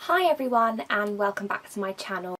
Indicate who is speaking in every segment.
Speaker 1: Hi everyone and welcome back to my channel.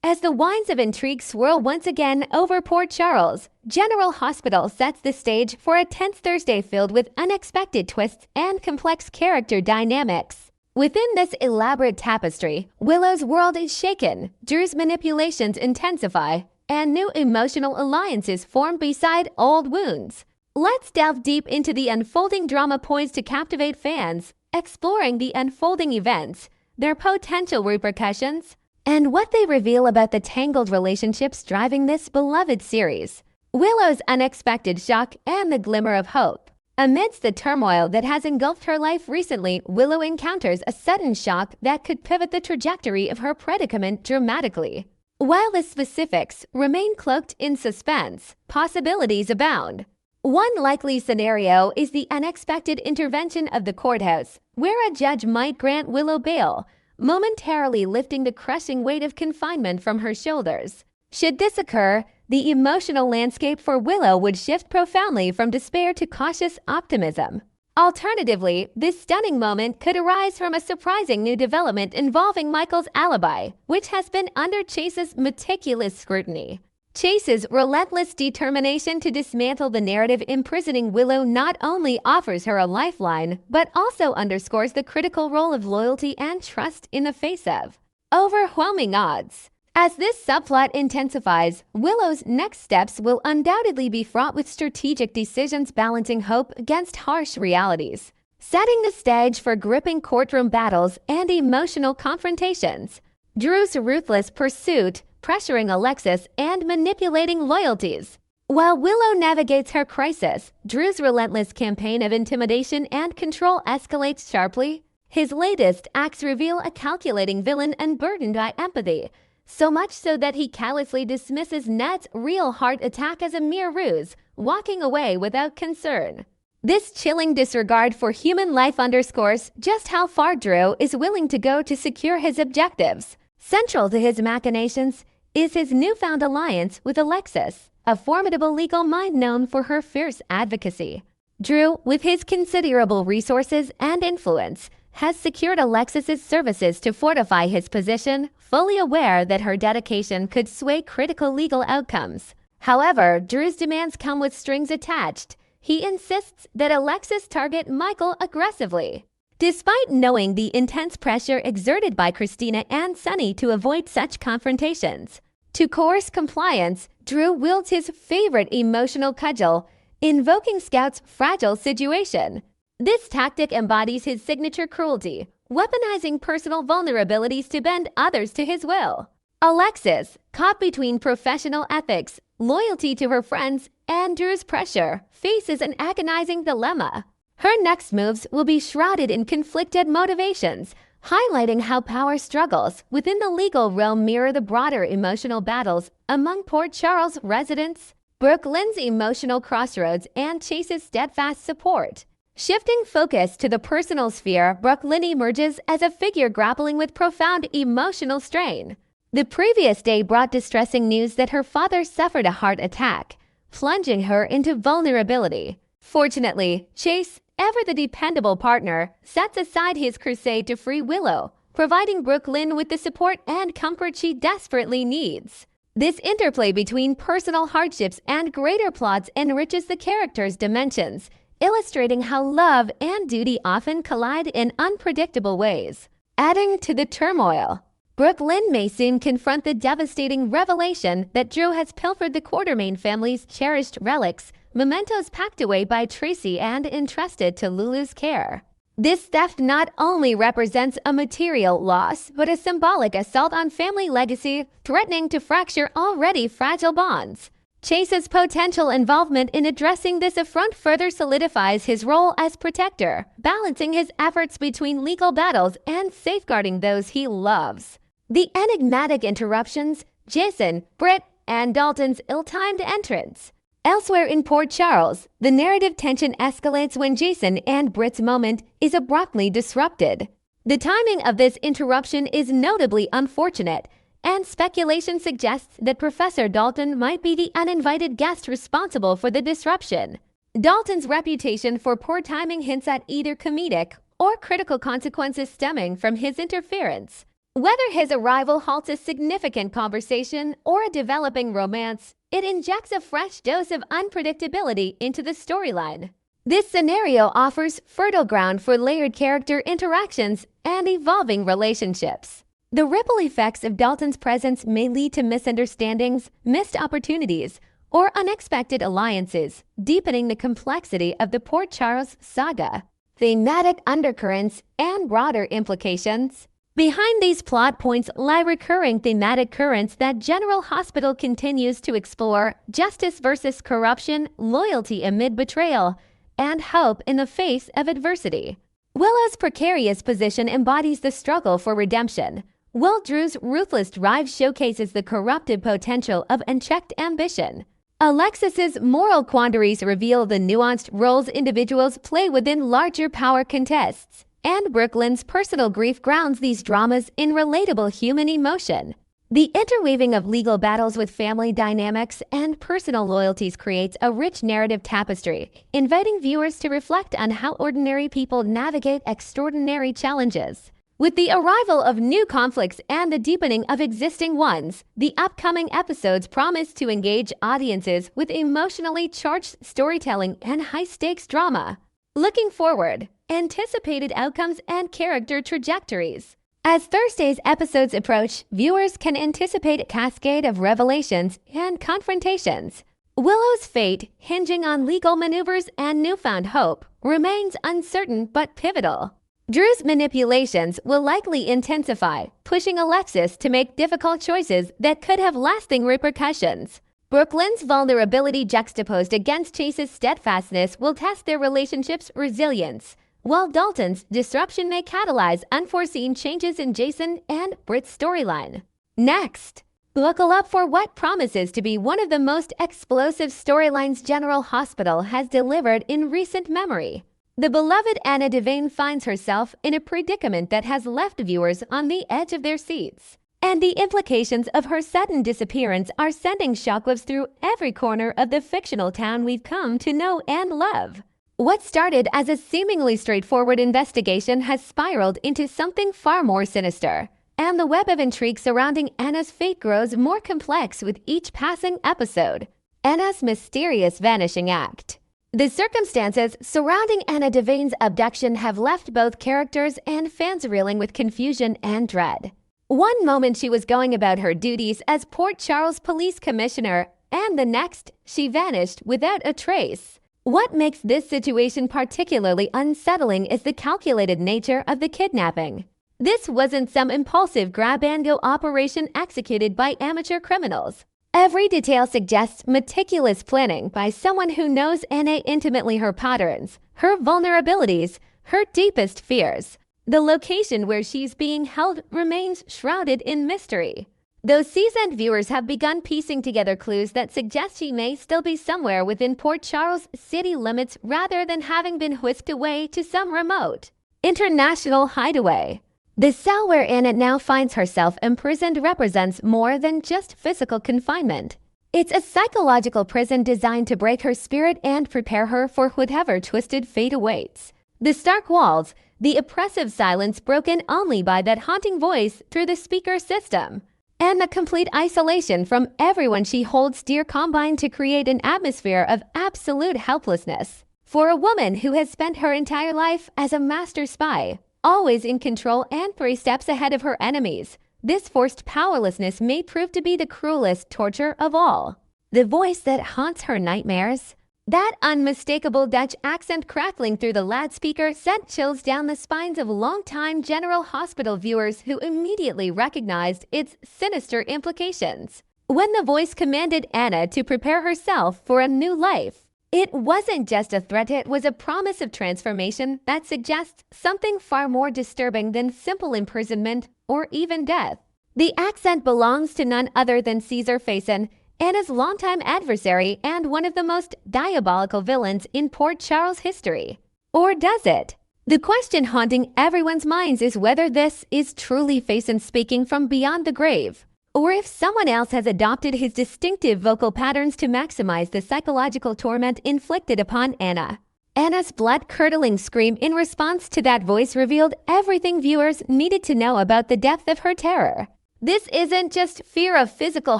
Speaker 2: As the winds of intrigue swirl once again over Port Charles, General Hospital sets the stage for a tense Thursday filled with unexpected twists and complex character dynamics. Within this elaborate tapestry, Willow's world is shaken, Drew's manipulations intensify, and new emotional alliances form beside old wounds. Let's delve deep into the unfolding drama poised to captivate fans, exploring the unfolding events, their potential repercussions, and what they reveal about the tangled relationships driving this beloved series. Willow's unexpected shock and the glimmer of hope. Amidst the turmoil that has engulfed her life recently, Willow encounters a sudden shock that could pivot the trajectory of her predicament dramatically. While the specifics remain cloaked in suspense, possibilities abound. One likely scenario is the unexpected intervention of the courthouse, where a judge might grant Willow bail, momentarily lifting the crushing weight of confinement from her shoulders. Should this occur, the emotional landscape for Willow would shift profoundly from despair to cautious optimism. Alternatively, this stunning moment could arise from a surprising new development involving Michael's alibi, which has been under Chase's meticulous scrutiny. Chase's relentless determination to dismantle the narrative imprisoning Willow not only offers her a lifeline, but also underscores the critical role of loyalty and trust in the face of overwhelming odds. As this subplot intensifies, Willow's next steps will undoubtedly be fraught with strategic decisions balancing hope against harsh realities, setting the stage for gripping courtroom battles and emotional confrontations. Drew's ruthless pursuit, pressuring Alexis and manipulating loyalties. While Willow navigates her crisis, Drew's relentless campaign of intimidation and control escalates sharply. His latest acts reveal a calculating villain unburdened by empathy, so much so that he callously dismisses Ned's real heart attack as a mere ruse, walking away without concern. This chilling disregard for human life underscores just how far Drew is willing to go to secure his objectives. Central to his machinations is his newfound alliance with Alexis, a formidable legal mind known for her fierce advocacy. Drew, with his considerable resources and influence, has secured Alexis's services to fortify his position, fully aware that her dedication could sway critical legal outcomes. However, Drew's demands come with strings attached. He insists that Alexis target Michael aggressively. Despite knowing the intense pressure exerted by Christina and Sunny to avoid such confrontations, to coerce compliance, Drew wields his favorite emotional cudgel, invoking Scout's fragile situation. This tactic embodies his signature cruelty, weaponizing personal vulnerabilities to bend others to his will. Alexis, caught between professional ethics, loyalty to her friends, and Drew's pressure, faces an agonizing dilemma. Her next moves will be shrouded in conflicted motivations, highlighting how power struggles within the legal realm mirror the broader emotional battles among Port Charles residents. Brooklyn's emotional crossroads and Chase's steadfast support. Shifting focus to the personal sphere, Brooklyn emerges as a figure grappling with profound emotional strain. The previous day brought distressing news that her father suffered a heart attack, plunging her into vulnerability. Fortunately, Chase, ever the dependable partner, sets aside his crusade to free Willow, providing Brooklyn with the support and comfort she desperately needs. This interplay between personal hardships and greater plots enriches the character's dimensions, illustrating how love and duty often collide in unpredictable ways. Adding to the turmoil, Brooklyn may soon confront the devastating revelation that Drew has pilfered the Quartermain family's cherished relics, mementos packed away by Tracy and entrusted to Lulu's care. This theft not only represents a material loss, but a symbolic assault on family legacy, threatening to fracture already fragile bonds. Chase's potential involvement in addressing this affront further solidifies his role as protector, balancing his efforts between legal battles and safeguarding those he loves. The enigmatic interruptions, Jason, Britt, and Dalton's ill-timed entrance. Elsewhere in Port Charles, the narrative tension escalates when Jason and Britt's moment is abruptly disrupted. The timing of this interruption is notably unfortunate, and speculation suggests that Professor Dalton might be the uninvited guest responsible for the disruption. Dalton's reputation for poor timing hints at either comedic or critical consequences stemming from his interference. Whether his arrival halts a significant conversation or a developing romance, it injects a fresh dose of unpredictability into the storyline. This scenario offers fertile ground for layered character interactions and evolving relationships. The ripple effects of Dalton's presence may lead to misunderstandings, missed opportunities, or unexpected alliances, deepening the complexity of the Port Charles saga. Thematic undercurrents and broader implications. Behind these plot points lie recurring thematic currents that General Hospital continues to explore: justice versus corruption, loyalty amid betrayal, and hope in the face of adversity. Willow's precarious position embodies the struggle for redemption, while Drew's ruthless drive showcases the corruptive potential of unchecked ambition. Alexis's moral quandaries reveal the nuanced roles individuals play within larger power contests, and Brooklyn's personal grief grounds these dramas in relatable human emotion. The interweaving of legal battles with family dynamics and personal loyalties creates a rich narrative tapestry, inviting viewers to reflect on how ordinary people navigate extraordinary challenges. With the arrival of new conflicts and the deepening of existing ones, the upcoming episodes promise to engage audiences with emotionally charged storytelling and high-stakes drama. Looking forward, anticipated outcomes and character trajectories. As Thursday's episodes approach, viewers can anticipate a cascade of revelations and confrontations. Willow's fate, hinging on legal maneuvers and newfound hope, remains uncertain but pivotal. Drew's manipulations will likely intensify, pushing Alexis to make difficult choices that could have lasting repercussions. Brooklyn's vulnerability juxtaposed against Chase's steadfastness will test their relationship's resilience, while Dalton's disruption may catalyze unforeseen changes in Jason and Britt's storyline. Next, buckle up for what promises to be one of the most explosive storylines General Hospital has delivered in recent memory. The beloved Anna Devane finds herself in a predicament that has left viewers on the edge of their seats. And the implications of her sudden disappearance are sending shockwaves through every corner of the fictional town we've come to know and love. What started as a seemingly straightforward investigation has spiraled into something far more sinister, and the web of intrigue surrounding Anna's fate grows more complex with each passing episode. Anna's mysterious vanishing act. The circumstances surrounding Anna Devane's abduction have left both characters and fans reeling with confusion and dread. One moment she was going about her duties as Port Charles Police Commissioner, and the next, she vanished without a trace. What makes this situation particularly unsettling is the calculated nature of the kidnapping. This wasn't some impulsive grab-and-go operation executed by amateur criminals. Every detail suggests meticulous planning by someone who knows Anna intimately, her patterns, her vulnerabilities, her deepest fears. The location where she's being held remains shrouded in mystery. Though seasoned viewers have begun piecing together clues that suggest she may still be somewhere within Port Charles city limits rather than having been whisked away to some remote international hideaway. The cell where Anna now finds herself imprisoned represents more than just physical confinement. It's a psychological prison designed to break her spirit and prepare her for whatever twisted fate awaits. The stark walls, the oppressive silence broken only by that haunting voice through the speaker system, and the complete isolation from everyone she holds dear combine to create an atmosphere of absolute helplessness. For a woman who has spent her entire life as a master spy, always in control and 3 steps ahead of her enemies, this forced powerlessness may prove to be the cruelest torture of all. The voice that haunts her nightmares. That unmistakable Dutch accent crackling through the loudspeaker sent chills down the spines of longtime General Hospital viewers who immediately recognized its sinister implications. When the voice commanded Anna to prepare herself for a new life, it wasn't just a threat, it was a promise of transformation that suggests something far more disturbing than simple imprisonment or even death. The accent belongs to none other than Caesar Faison, Anna's longtime adversary and one of the most diabolical villains in Port Charles history. Or does it? The question haunting everyone's minds is whether this is truly Faison speaking from beyond the grave, or if someone else has adopted his distinctive vocal patterns to maximize the psychological torment inflicted upon Anna. Anna's blood-curdling scream in response to that voice revealed everything viewers needed to know about the depth of her terror. This isn't just fear of physical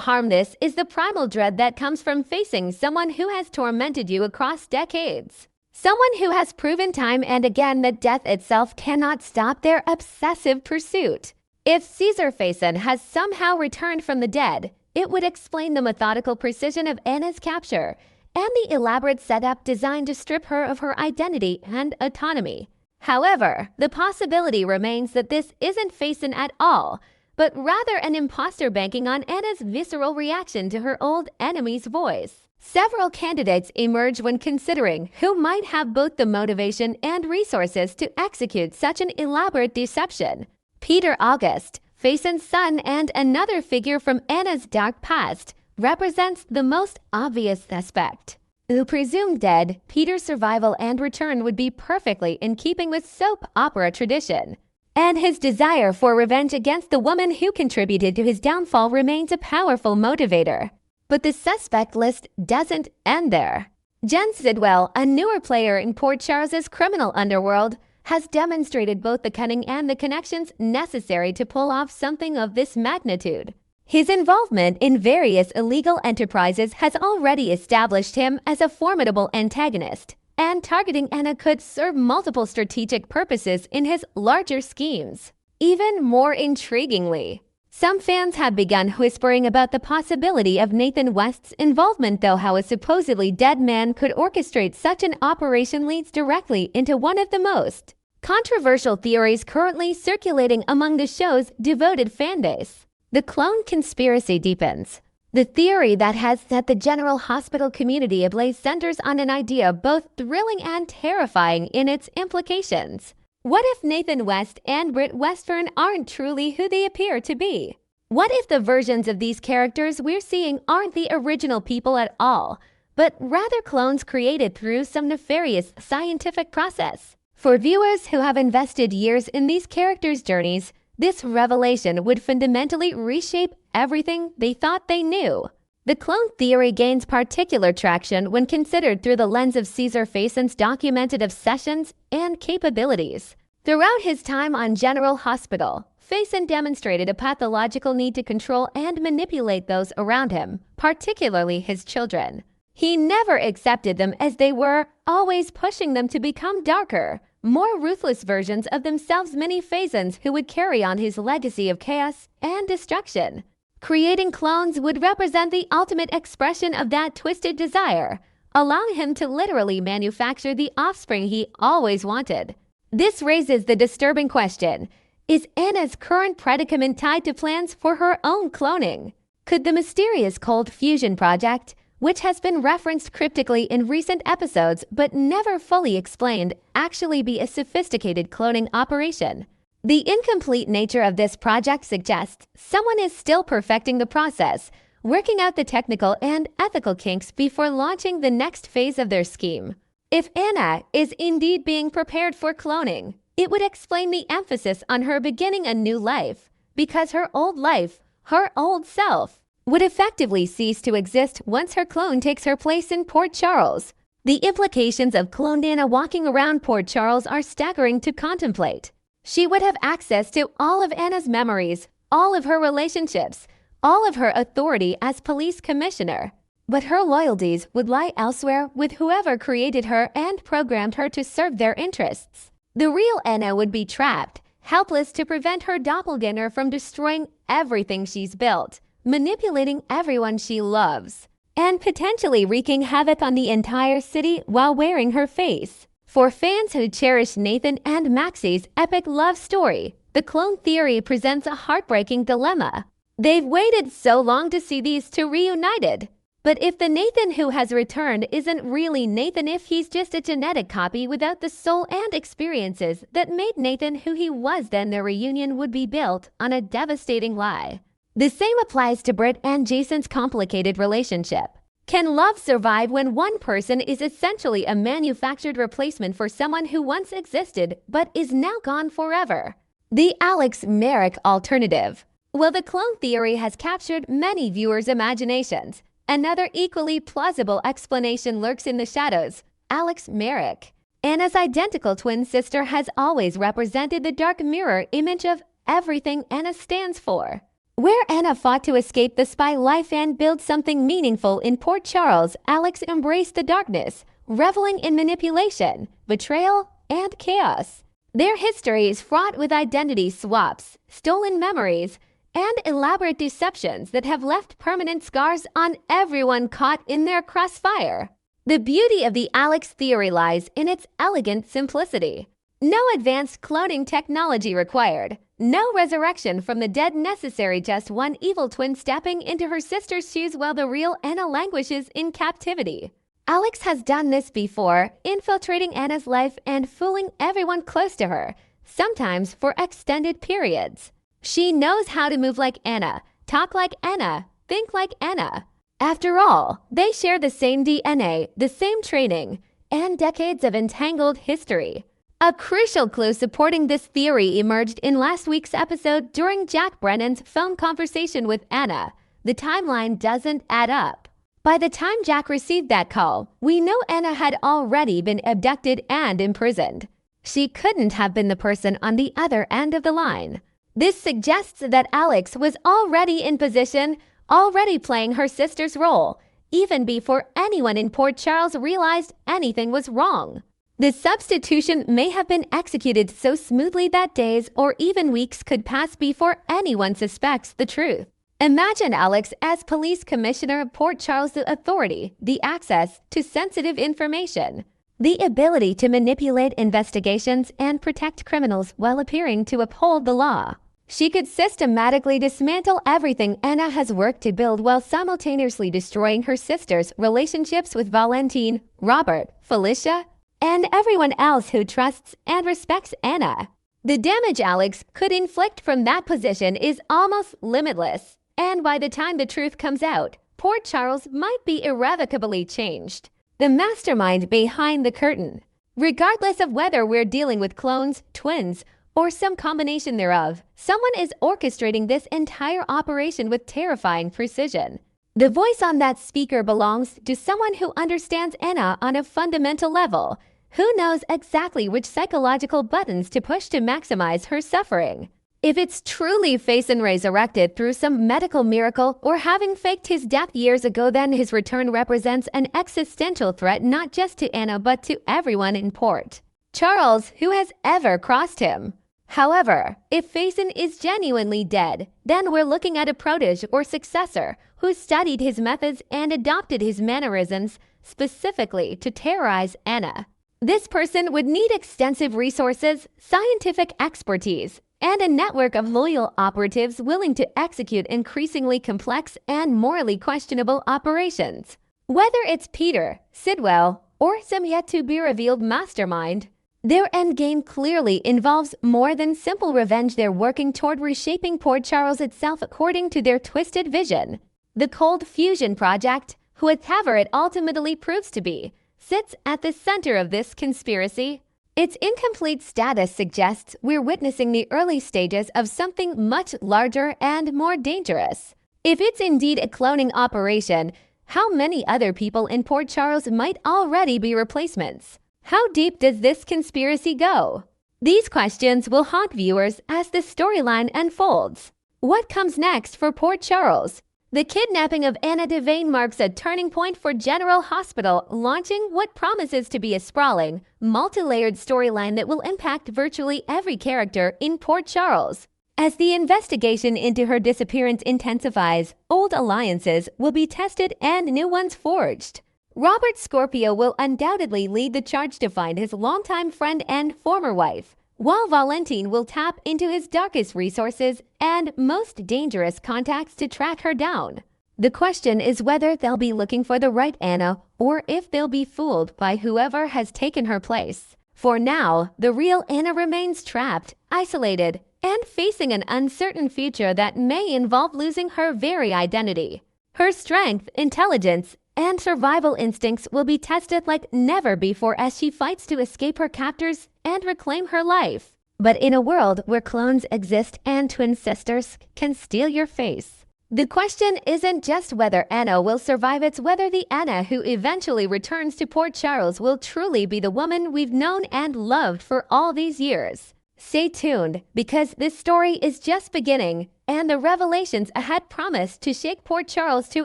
Speaker 2: harm, this is the primal dread that comes from facing someone who has tormented you across decades. Someone who has proven time and again that death itself cannot stop their obsessive pursuit. If Caesar Faison has somehow returned from the dead, it would explain the methodical precision of Anna's capture and the elaborate setup designed to strip her of her identity and autonomy. However, the possibility remains that this isn't Faison at all, but rather an imposter banking on Anna's visceral reaction to her old enemy's voice. Several candidates emerge when considering who might have both the motivation and resources to execute such an elaborate deception. Peter August, Faison's son and another figure from Anna's dark past, represents the most obvious suspect. Though presumed dead, Peter's survival and return would be perfectly in keeping with soap opera tradition. And his desire for revenge against the woman who contributed to his downfall remains a powerful motivator. But the suspect list doesn't end there. Jen Sidwell, a newer player in Port Charles's criminal underworld, has demonstrated both the cunning and the connections necessary to pull off something of this magnitude. His involvement in various illegal enterprises has already established him as a formidable antagonist, and targeting Anna could serve multiple strategic purposes in his larger schemes. Even more intriguingly, some fans have begun whispering about the possibility of Nathan West's involvement, though how a supposedly dead man could orchestrate such an operation leads directly into one of the most controversial theories currently circulating among the show's devoted fanbase. The clone conspiracy deepens. The theory that has set the General Hospital community ablaze centers on an idea both thrilling and terrifying in its implications. What if Nathan West and Britt Westfern aren't truly who they appear to be? What if the versions of these characters we're seeing aren't the original people at all, but rather clones created through some nefarious scientific process? For viewers who have invested years in these characters' journeys, this revelation would fundamentally reshape everything they thought they knew. The clone theory gains particular traction when considered through the lens of Caesar Faison's documented obsessions and capabilities. Throughout his time on General Hospital, Faison demonstrated a pathological need to control and manipulate those around him, particularly his children. He never accepted them as they were, always pushing them to become darker, more ruthless versions of themselves, many Faisons who would carry on his legacy of chaos and destruction. Creating clones would represent the ultimate expression of that twisted desire, allowing him to literally manufacture the offspring he always wanted. This raises the disturbing question: is Anna's current predicament tied to plans for her own cloning? Could the mysterious cold fusion project, which has been referenced cryptically in recent episodes but never fully explained, actually be a sophisticated cloning operation? The incomplete nature of this project suggests someone is still perfecting the process, working out the technical and ethical kinks before launching the next phase of their scheme. If Anna is indeed being prepared for cloning, it would explain the emphasis on her beginning a new life, because her old life, her old self, would effectively cease to exist once her clone takes her place in Port Charles. The implications of cloned Anna walking around Port Charles are staggering to contemplate. She would have access to all of Anna's memories, all of her relationships, all of her authority as police commissioner. But her loyalties would lie elsewhere with whoever created her and programmed her to serve their interests. The real Anna would be trapped, helpless to prevent her doppelganger from destroying everything she's built, manipulating everyone she loves, and potentially wreaking havoc on the entire city while wearing her face. For fans who cherish Nathan and Maxie's epic love story, the clone theory presents a heartbreaking dilemma. They've waited so long to see these two reunited. But if the Nathan who has returned isn't really Nathan, if he's just a genetic copy without the soul and experiences that made Nathan who he was, then their reunion would be built on a devastating lie. The same applies to Britt and Jason's complicated relationship. Can love survive when one person is essentially a manufactured replacement for someone who once existed but is now gone forever? The Alex Merrick alternative. Well, the clone theory has captured many viewers' imaginations. Another equally plausible explanation lurks in the shadows: Alex Merrick. Anna's identical twin sister has always represented the dark mirror image of everything Anna stands for. Where Anna fought to escape the spy life and build something meaningful in Port Charles, Alex embraced the darkness, reveling in manipulation, betrayal, and chaos. Their history is fraught with identity swaps, stolen memories, and elaborate deceptions that have left permanent scars on everyone caught in their crossfire. The beauty of the Alex theory lies in its elegant simplicity. No advanced cloning technology required. No resurrection from the dead necessary, just one evil twin stepping into her sister's shoes while the real Anna languishes in captivity. Alex has done this before, infiltrating Anna's life and fooling everyone close to her, sometimes for extended periods. She knows how to move like Anna, talk like Anna, think like Anna. After all, they share the same DNA, the same training, and decades of entangled history. A crucial clue supporting this theory emerged in last week's episode during Jack Brennan's phone conversation with Anna. The timeline doesn't add up. By the time Jack received that call, we know Anna had already been abducted and imprisoned. She couldn't have been the person on the other end of the line. This suggests that Alex was already in position, already playing her sister's role, even before anyone in Port Charles realized anything was wrong. The substitution may have been executed so smoothly that days or even weeks could pass before anyone suspects the truth. Imagine Alex as police commissioner of Port Charles, the authority, the access to sensitive information, the ability to manipulate investigations and protect criminals while appearing to uphold the law. She could systematically dismantle everything Anna has worked to build while simultaneously destroying her sister's relationships with Valentine, Robert, Felicia, and everyone else who trusts and respects Anna. The damage Alex could inflict from that position is almost limitless, and by the time the truth comes out, Port Charles might be irrevocably changed. The mastermind behind the curtain. Regardless of whether we're dealing with clones, twins, or some combination thereof, someone is orchestrating this entire operation with terrifying precision. The voice on that speaker belongs to someone who understands Anna on a fundamental level, who knows exactly which psychological buttons to push to maximize her suffering. If it's truly Faison resurrected through some medical miracle or having faked his death years ago, then his return represents an existential threat not just to Anna but to everyone in Port Charles who has ever crossed him. However, if Faison is genuinely dead, then we're looking at a protege or successor who studied his methods and adopted his mannerisms specifically to terrorize Anna. This person would need extensive resources, scientific expertise, and a network of loyal operatives willing to execute increasingly complex and morally questionable operations. Whether it's Peter, Sidwell, or some yet-to-be-revealed mastermind, their endgame clearly involves more than simple revenge. They're working toward reshaping Port Charles itself according to their twisted vision. The Cold Fusion Project, whatever it ultimately proves to be, sits at the center of this conspiracy. Its incomplete status suggests we're witnessing the early stages of something much larger and more dangerous. If it's indeed a cloning operation, how many other people in Port Charles might already be replacements? How deep does this conspiracy go? These questions will haunt viewers as the storyline unfolds. What comes next for Port Charles? The kidnapping of Anna Devane marks a turning point for General Hospital, launching what promises to be a sprawling, multi-layered storyline that will impact virtually every character in Port Charles. As the investigation into her disappearance intensifies, old alliances will be tested and new ones forged. Robert Scorpio will undoubtedly lead the charge to find his longtime friend and former wife, while Valentine will tap into his darkest resources and most dangerous contacts to track her down. The question is whether they'll be looking for the right Anna or if they'll be fooled by whoever has taken her place. For now, the real Anna remains trapped, isolated, and facing an uncertain future that may involve losing her very identity. Her strength, intelligence, and survival instincts will be tested like never before as she fights to escape her captors and reclaim her life. But in a world where clones exist and twin sisters can steal your face, The question isn't just whether Anna will survive, it's whether the Anna who eventually returns to Port Charles will truly be the woman we've known and loved for all these years. Stay tuned, because this story is just beginning, and the revelations ahead promise to shake Port Charles to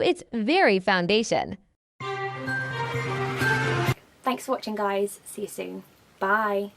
Speaker 2: its very foundation.
Speaker 1: Thanks for watching, guys. See you soon. Bye.